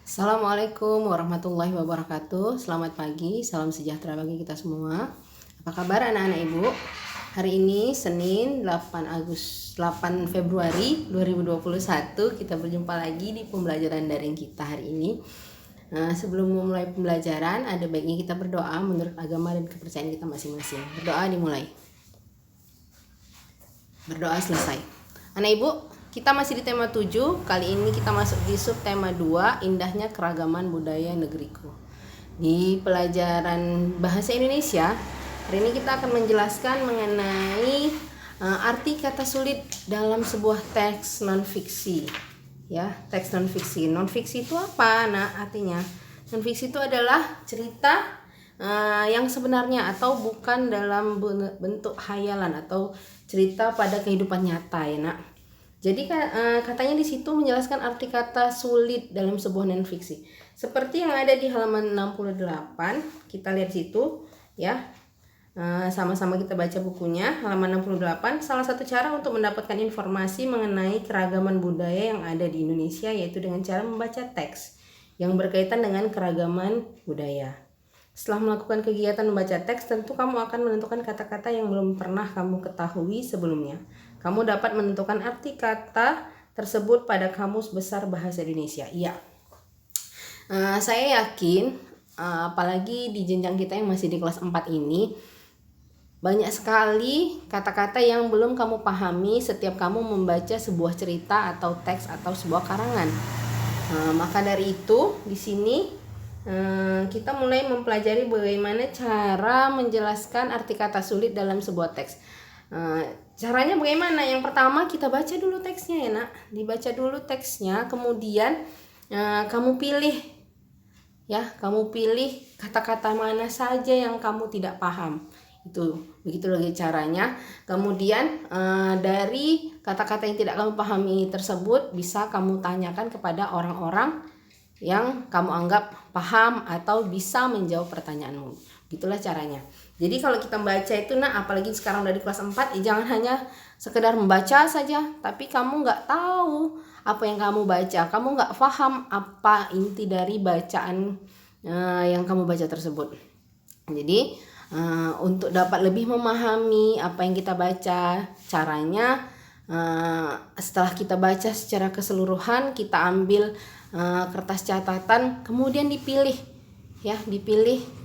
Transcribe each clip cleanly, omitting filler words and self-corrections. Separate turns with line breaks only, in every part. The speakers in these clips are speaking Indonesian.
Assalamualaikum warahmatullahi wabarakatuh. Selamat pagi, salam sejahtera bagi kita semua. Apa kabar anak-anak ibu? Hari ini Senin 8 Februari 2021 kita berjumpa lagi di pembelajaran daring kita hari ini. Sebelum memulai pembelajaran, ada baiknya kita berdoa menurut agama dan kepercayaan kita masing-masing. Berdoa dimulai. Berdoa selesai. Anak ibu, kita masih di tema 7. Kali ini kita masuk di subtema 2, indahnya keragaman budaya negeriku. Di pelajaran bahasa Indonesia, hari ini kita akan menjelaskan mengenai arti kata sulit dalam sebuah teks non-fiksi. Ya, teks non-fiksi. Non-fiksi itu apa? Nah, artinya non-fiksi itu adalah cerita yang sebenarnya atau bukan dalam bentuk hayalan atau cerita pada kehidupan nyata ya nak. Jadi katanya di situ menjelaskan arti kata sulit dalam sebuah non-fiksi. Seperti yang ada di halaman 68, kita lihat situ ya. Sama-sama kita baca bukunya, halaman 68. Salah satu cara untuk mendapatkan informasi mengenai keragaman budaya yang ada di Indonesia yaitu dengan cara membaca teks yang berkaitan dengan keragaman budaya. Setelah melakukan kegiatan membaca teks, tentu kamu akan menentukan kata-kata yang belum pernah kamu ketahui sebelumnya. Kamu dapat menentukan arti kata tersebut pada Kamus Besar Bahasa Indonesia. Iya. Saya yakin, apalagi di jenjang kita yang masih di kelas 4 ini, banyak sekali kata-kata yang belum kamu pahami setiap kamu membaca sebuah cerita atau teks atau sebuah karangan. Maka dari itu, di sini kita mulai mempelajari bagaimana cara menjelaskan arti kata sulit dalam sebuah teks. Caranya bagaimana? Yang pertama kita baca dulu teksnya ya nak. Dibaca dulu teksnya, kemudian kamu pilih ya, kamu pilih kata-kata mana saja yang kamu tidak paham. Itu begitu lagi caranya. Kemudian dari kata-kata yang tidak kamu pahami tersebut bisa kamu tanyakan kepada orang-orang yang kamu anggap paham atau bisa menjawab pertanyaanmu. Gitulah caranya. Jadi kalau kita membaca itu apalagi sekarang dari kelas 4, jangan hanya sekedar membaca saja, tapi kamu nggak tahu apa yang kamu baca, kamu nggak paham apa inti dari bacaan yang kamu baca tersebut. Jadi untuk dapat lebih memahami apa yang kita baca, caranya setelah kita baca secara keseluruhan, kita ambil kertas catatan, kemudian dipilih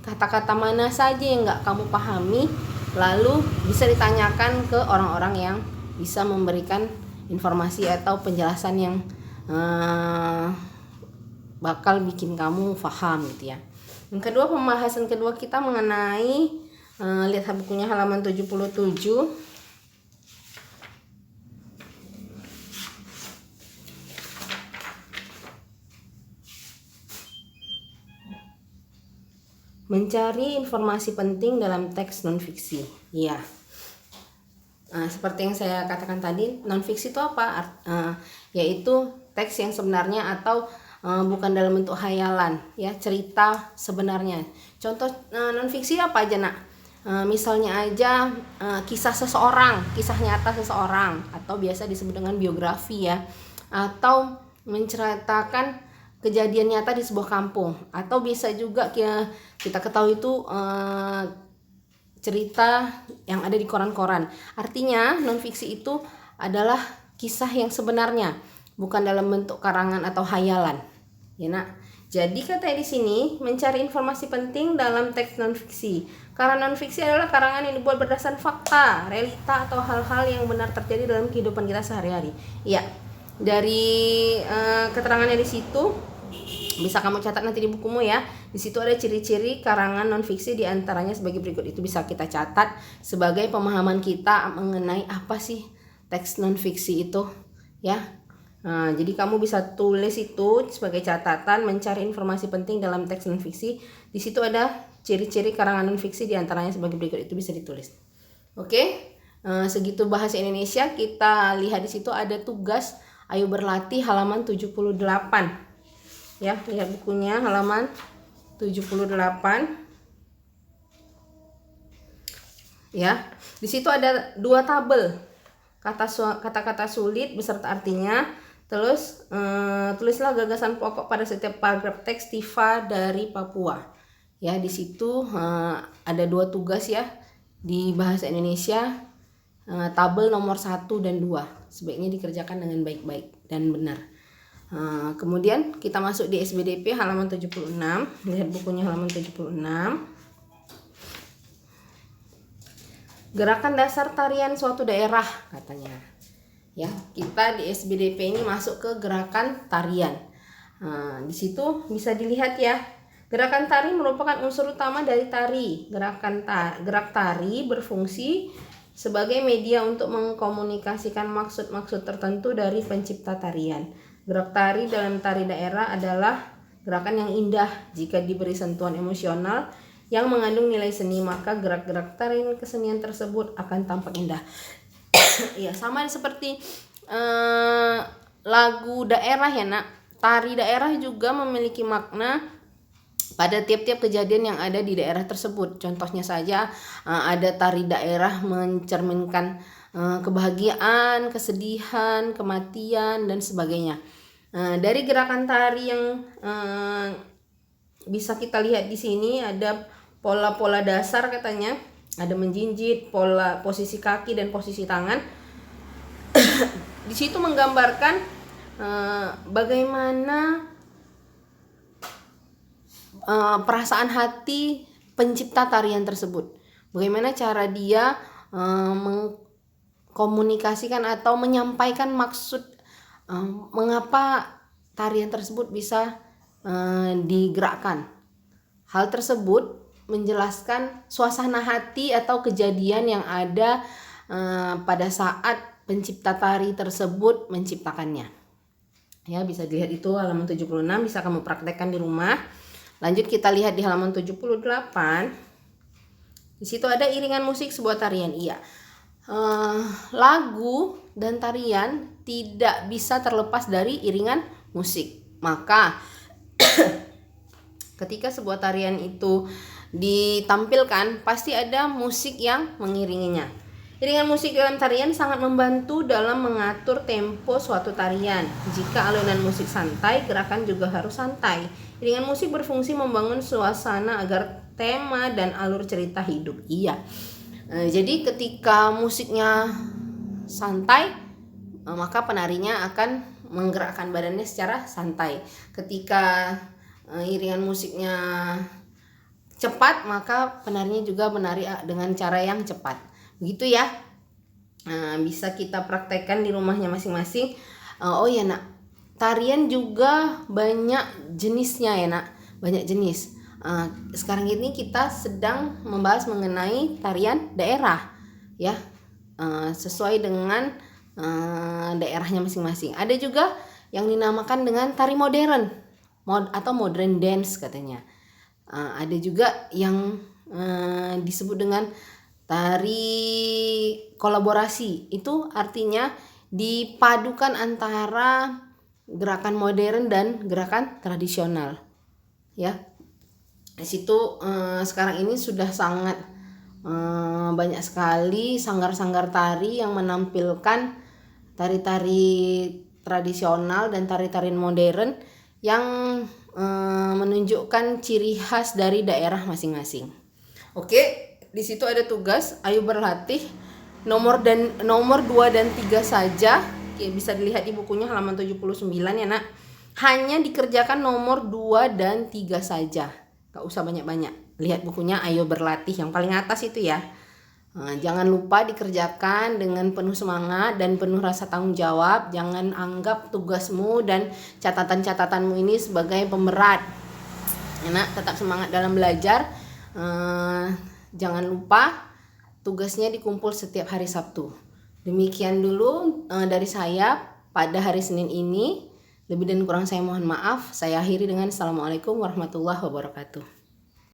kata-kata mana saja yang nggak kamu pahami, lalu bisa ditanyakan ke orang-orang yang bisa memberikan informasi atau penjelasan yang bakal bikin kamu paham gitu ya. Yang kedua, pembahasan kedua kita mengenai lihat bukunya halaman 77. Mencari informasi penting dalam teks non-fiksi. Iya. Seperti yang saya katakan tadi, non-fiksi itu apa? Yaitu teks yang sebenarnya atau bukan dalam bentuk hayalan, ya, cerita sebenarnya. Contoh non-fiksi apa aja nak? Misalnya aja kisah seseorang, kisah nyata seseorang, atau biasa disebut dengan biografi ya, atau menceritakan kejadian nyata di sebuah kampung, atau bisa juga kita ketahui itu cerita yang ada di koran-koran. Artinya non-fiksi itu adalah kisah yang sebenarnya, bukan dalam bentuk karangan atau hayalan. Ya nak. Jadi katanya di sini mencari informasi penting dalam teks non-fiksi. Karena non-fiksi adalah karangan yang dibuat berdasarkan fakta, realita atau hal-hal yang benar terjadi dalam kehidupan kita sehari-hari. Iya. Dari keterangannya di situ bisa kamu catat nanti di bukumu ya. Di situ ada ciri-ciri karangan non-fiksi, diantaranya sebagai berikut. Itu bisa kita catat sebagai pemahaman kita mengenai apa sih teks non-fiksi itu ya. Jadi kamu bisa tulis itu sebagai catatan, mencari informasi penting dalam teks non-fiksi. Di situ ada ciri-ciri karangan non-fiksi, diantaranya sebagai berikut. Itu bisa ditulis. Oke, segitu bahasa Indonesia. Kita lihat di situ ada tugas ayo berlatih halaman 78. Ya, lihat bukunya halaman 78. Ya, di situ ada 2 tabel kata-kata sulit beserta artinya. Terus tulislah gagasan pokok pada setiap paragraf teks Tifa dari Papua. Ya, di situ ada 2 tugas ya di bahasa Indonesia, tabel nomor 1 dan 2. Sebaiknya dikerjakan dengan baik-baik dan benar. Kemudian kita masuk di SBDP halaman 76. Lihat bukunya halaman 76. Gerakan dasar tarian suatu daerah katanya. Ya, kita di SBDP ini masuk ke gerakan tarian. Di situ bisa dilihat ya. Gerakan tari merupakan unsur utama dari tari. Gerak tari berfungsi sebagai media untuk mengkomunikasikan maksud-maksud tertentu dari pencipta tarian. Gerak tari dalam tari daerah adalah gerakan yang indah jika diberi sentuhan emosional yang mengandung nilai seni, maka gerak-gerak tarian kesenian tersebut akan tampak indah. Ya, sama seperti lagu daerah ya nak. Tari daerah juga memiliki makna pada tiap-tiap kejadian yang ada di daerah tersebut. Contohnya saja ada tari daerah mencerminkan kebahagiaan, kesedihan, kematian dan sebagainya. Dari gerakan tari yang bisa kita lihat di sini ada pola-pola dasar katanya. Ada menjinjit, pola posisi kaki dan posisi tangan. Di situ menggambarkan bagaimana perasaan hati pencipta tarian tersebut. Bagaimana cara dia mengkomunikasikan atau menyampaikan maksud mengapa tarian tersebut bisa digerakkan. Hal tersebut menjelaskan suasana hati atau kejadian yang ada pada saat pencipta tari tersebut menciptakannya. Ya, bisa dilihat itu halaman 76, bisa kamu praktekkan di rumah. Lanjut kita lihat di halaman 78. Di situ ada iringan musik sebuah tarian. Iya. Lagu dan tarian tidak bisa terlepas dari iringan musik. Maka ketika sebuah tarian itu ditampilkan, pasti ada musik yang mengiringinya. Iringan musik dalam tarian sangat membantu dalam mengatur tempo suatu tarian. Jika alunan musik santai, gerakan juga harus santai. Iringan musik berfungsi membangun suasana agar tema dan alur cerita hidup. Iya. Jadi ketika musiknya santai, maka penarinya akan menggerakkan badannya secara santai. Ketika iringan musiknya cepat, maka penarinya juga menari dengan cara yang cepat. Begitu ya. Bisa kita praktekkan di rumahnya masing-masing. Oh ya nak, tarian juga banyak jenisnya ya nak, banyak jenis. Sekarang ini kita sedang membahas mengenai tarian daerah ya, sesuai dengan daerahnya masing-masing. Ada juga yang dinamakan dengan tari modern atau modern dance katanya. Ada juga yang disebut dengan tari kolaborasi. Itu artinya dipadukan antara gerakan modern dan gerakan tradisional. Ya, di situ sekarang ini sudah sangat banyak sekali sanggar-sanggar tari yang menampilkan tari-tari tradisional dan tari-tarian modern yang menunjukkan ciri khas dari daerah masing-masing. Oke, di situ ada tugas, ayo berlatih nomor 2 dan 3 saja. Oke, bisa dilihat di bukunya halaman 79 ya nak. Hanya dikerjakan nomor 2 dan 3 saja. Gak usah banyak-banyak. Lihat bukunya, ayo berlatih yang paling atas itu ya. Jangan lupa dikerjakan dengan penuh semangat dan penuh rasa tanggung jawab. Jangan anggap tugasmu dan catatan-catatanmu ini sebagai pemberat. Enak, tetap semangat dalam belajar. Jangan lupa tugasnya dikumpul setiap hari Sabtu. Demikian dulu dari saya pada hari Senin ini. Lebih dan kurang saya mohon maaf. Saya akhiri dengan Assalamualaikum warahmatullahi wabarakatuh.